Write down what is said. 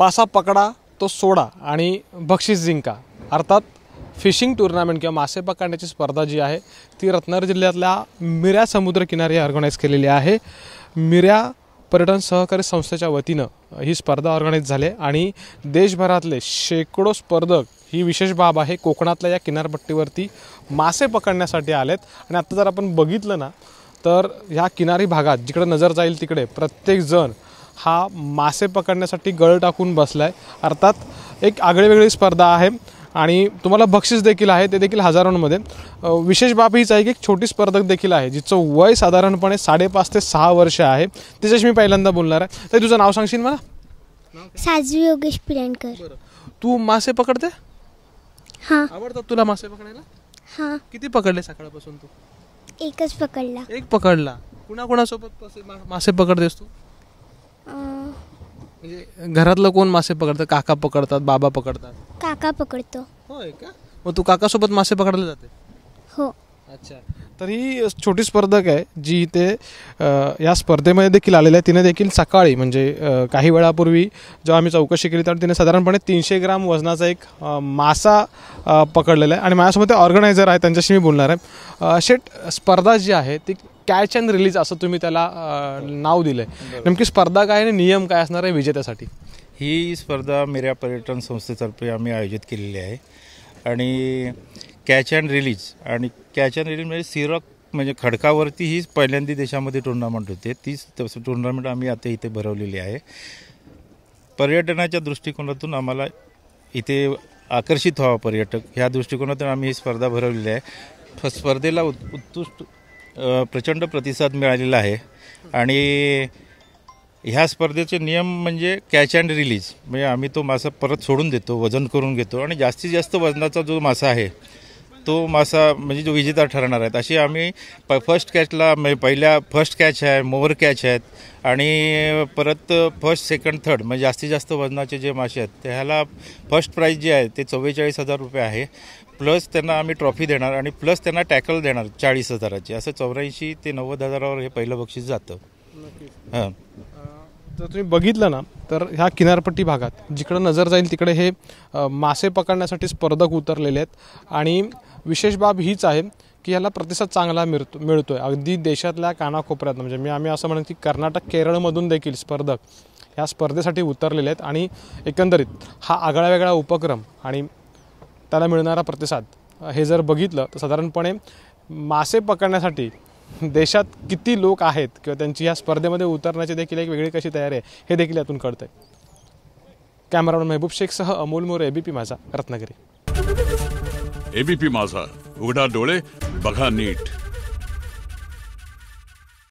मासा पकडा तो सोडा आणि बक्षीस जिंका अर्थात फिशिंग टूर्नामेंट किंवा मासे पकडण्याची स्पर्धा जी आहे ती रत्नागिरी जिल्ह्यातल्या मिऱ्या समुद्रकिनारी ऑर्गनाईज केलेली आहे। मिऱ्या पर्यटन सहकारी संस्थेच्या वतीनं ही स्पर्धा ऑर्गनाईज झाली आणि देशभरातले शेकडो स्पर्धक ही विशेष बाब आहे कोकणातल्या या किनारपट्टीवरती मासे पकडण्यासाठी आलेत। आणि आता जर आपण बघितलं ना तर ह्या किनारी भागात जिकडे नजर जाईल तिकडे प्रत्येक जण हा मासे पकडण्यासाठी गळ टाकून बसलाय। अर्थात एक आगळीवेगळी स्पर्धा आहे आणि तुम्हाला बक्षीस देखील आहे, ते देखील हजारोंमध्ये। विशेष बाब हीच आहे की एक छोटी स्पर्धक देखील आहे जिचं वय साधारणपणे 5.5 ते 6 वर्ष आहे। तिच्याशी मी पहिल्यांदा बोलणार आहे। तर तुझं नाव सांगशील मला? साजवी योगेश पिरणकर। तू मासे पकडते? हां। आवडतात तुला मासे पकडायला? हां। किती पकडले सकाळपासून तू? एकच पकडला। एक पकडला? कुणाकुणासोबत मासे पकडतेस तू? म्हणजे घरातलं कोण मासे पकडतं? काका पकडतात, बाबा पकडतात? काका पकडतो। होय का? मग तू काकासोबत मासे पकडायला जाते? हो। अच्छा, तर ही छोटी स्पर्धक आहे जी इथे या स्पर्धेमध्ये देखील आलेली आहे। तिने देखील सकाळी म्हणजे काही वेळापूर्वी जेव्हा आम्ही चौकशी केली तर तिने साधारणपणे 300 ग्राम वजनाचा एक मासा पकडलेला आहे। आणि माझ्यासोबत ऑर्गनायझर आहे, त्यांच्याशी मी बोलणार आहे। शेट, स्पर्धा जी आहे ती कॅच अँड रिलीज असं तुम्ही त्याला नाव दिलं आहे, नेमकी स्पर्धा काय आणि नियम काय असणार आहे विजेत्यासाठी? ही स्पर्धा मिऱ्या पर्यटन संस्थेतर्फे आम्ही आयोजित केलेली आहे आणि कॅच अँड रिलीज म्हणजे सिरक म्हणजे खडकावरती ही पहिल्यांदा देशामध्ये टुर्नामेंट होते। तीच टुर्नामेंट आम्ही आता इथे भरवलेली आहे। पर्यटनाच्या दृष्टिकोनातून आम्हाला इथे आकर्षित व्हावा पर्यटक, ह्या दृष्टिकोनातून आम्ही ही स्पर्धा भरवलेली आहे। स्पर्धेला उत्कृष्ट प्रचंड प्रतिसाद मिळालेला आहे आणि ह्या स्पर्धेचे नियम म्हणजे कॅच अँड रिलीज म्हणजे आम्ही तो मासा परत सोडून देतो, वजन करून घेतो आणि जास्तीत जास्त वजनाचा जो मासा आहे तो मासा म्हणजे जो विजेता ठरणार आहेत अशी आम्ही फर्स्ट कॅचला म्हणजे पहिल्या फर्स्ट कॅच आहे, मोवर कॅच आहेत आणि परत फर्स्ट सेकंड थर्ड म्हणजे जास्तीत जास्त वजनाचे जे मासे आहेत त्याला फर्स्ट प्राईज जे आहे ते 44,000 रुपये आहे। प्लस त्यांना आम्ही ट्रॉफी देणार आणि प्लस त्यांना टॅकल देणार 40,000ची, असं 84 ते 90,000वर हे पहिलं बक्षीस जातं। हां, जर तुम्ही बघितलं ना तर ह्या किनारपट्टी भागात जिकडं नजर जाईल तिकडे हे मासे पकडण्यासाठी स्पर्धक उतरलेले आहेत। आणि विशेष बाब हीच आहे की ह्याला प्रतिसाद चांगला मिळतोय अगदी देशातल्या कानाकोपऱ्यात। म्हणजे आम्ही असं म्हणतो की कर्नाटक, केरळमधून देखील स्पर्धक ह्या स्पर्धेसाठी उतरलेले आहेत आणि एकंदरीत हा आगळा वेगळा उपक्रम आणि त्याला मिळणारा प्रतिसाद हे जर बघितलं तर साधारणपणे मासे पकडण्यासाठी देशात किती लोक आहेत किंवा त्यांची या स्पर्धेमध्ये उतरण्याची देखील एक वेगळी कशी तयारी आहे हे देखील यातून कळतंय। कॅमेरामॅन महबूब शेखसह अमोल मोरे, एबीपी माझा, रत्नागिरी। एबीपी माझा, उघडा डोळे बघा नीट।